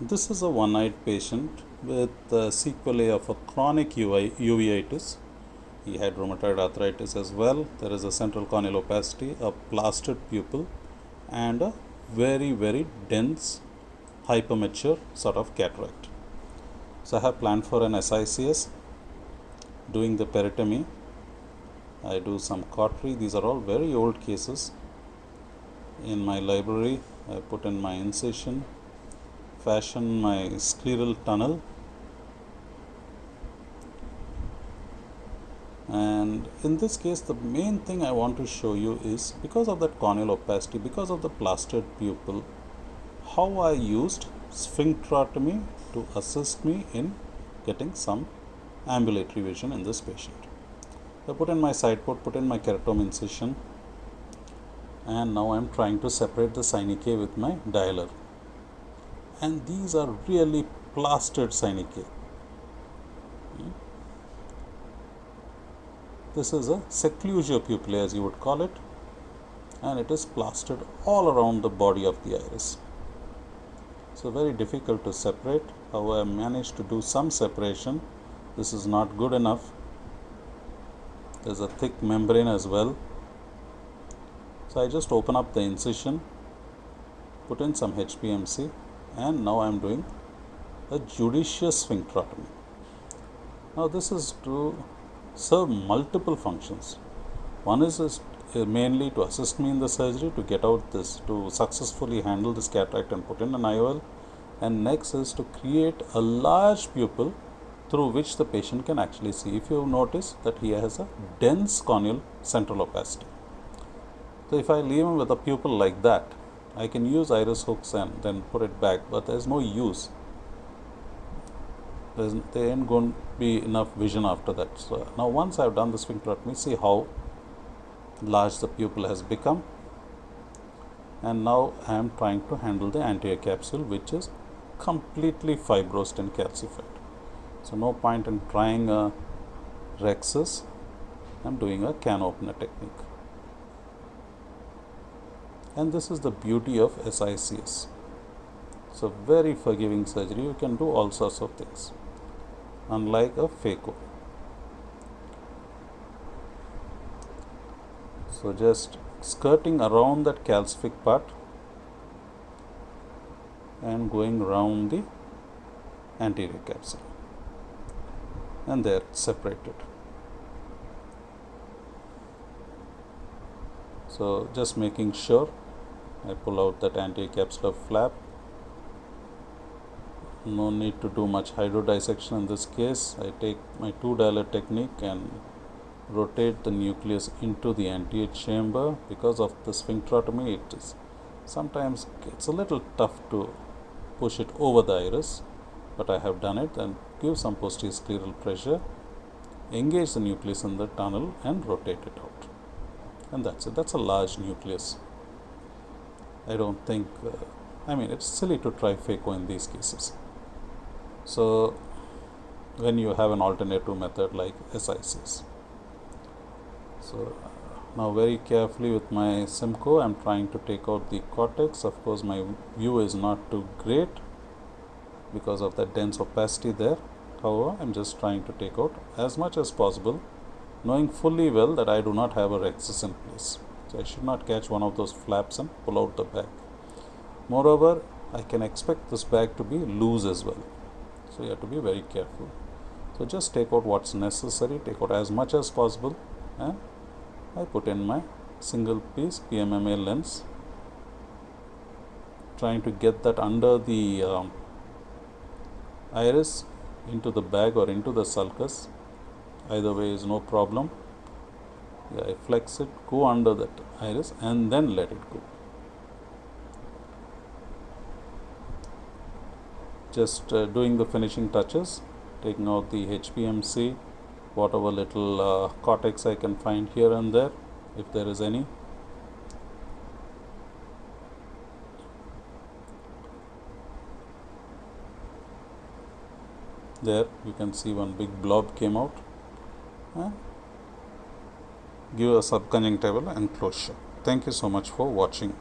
This is a one-eyed patient with sequelae of a chronic uveitis. He had rheumatoid arthritis as well. There is a central corneal opacity, a plastered pupil, and a very, very dense hypermature sort of cataract. So I have planned for an SICS, doing the peritomy. I do some cautery. These are all very old cases. In my library, I put in my incision, fashion my scleral tunnel, and in this case the main thing I want to show you is, because of that corneal opacity, because of the plastered pupil, how I used sphincterotomy to assist me in getting some ambulatory vision in this patient. I put in my side port, put in my keratome incision, and now I am trying to separate the synechiae with my dialer. And these are really plastered synechiae. This is a seclusio pupillae, as you would call it, and it is plastered all around the body of the iris. So very difficult to separate. However, I managed to do some separation. This is not good enough. There's a thick membrane as well. So I just open up the incision, put in some HPMC, and now I am doing a judicious sphincterotomy. Now this is to serve multiple functions. One is mainly to assist me in the surgery, to get out this, to successfully handle this cataract and put in an IOL, and next is to create a large pupil through which the patient can actually see. If you notice that he has a dense corneal central opacity. So if I leave him with a pupil like that, I can use iris hooks and then put it back, but there is no use. There ain't going to be enough vision after that. So now once I have done the sphincterotomy, see how large the pupil has become. And now I am trying to handle the anterior capsule, which is completely fibrosed and calcified. So no point in trying a rhexis. I am doing a can opener technique. And this is the beauty of SICS. So very forgiving surgery. You can do all sorts of things, unlike a phaco. So just skirting around that calcific part and going around the anterior capsule, and there separated. So just making sure I pull out that anterior capsular flap. No need to do much hydrodissection in this case. I take my two dialer technique and rotate the nucleus into the anterior chamber. Because of the sphincterotomy, it is sometimes it's a little tough to push it over the iris, but I have done it, and give some posterior scleral pressure, engage the nucleus in the tunnel and rotate it out. And that's it. That's a large nucleus. I don't think, it's silly to try phaco in these cases. So when you have an alternative method like SICS. So now very carefully with my Simcoe, I am trying to take out the cortex. Of course, my view is not too great because of that dense opacity there. However, I am just trying to take out as much as possible, knowing fully well that I do not have a rhexis in place. So I should not catch one of those flaps and pull out the bag. Moreover, I can expect this bag to be loose as well. So you have to be very careful. So just take out what's necessary, take out as much as possible, and I put in my single piece PMMA lens, trying to get that under the iris into the bag or into the sulcus. Either way is no problem. I flex it, go under that iris, and then let it go. Just doing the finishing touches, taking out the HPMC, whatever little cortex I can find here and there, if there is any. There you can see one big blob came out. Give a subconjunctival enclosure. Thank you so much for watching.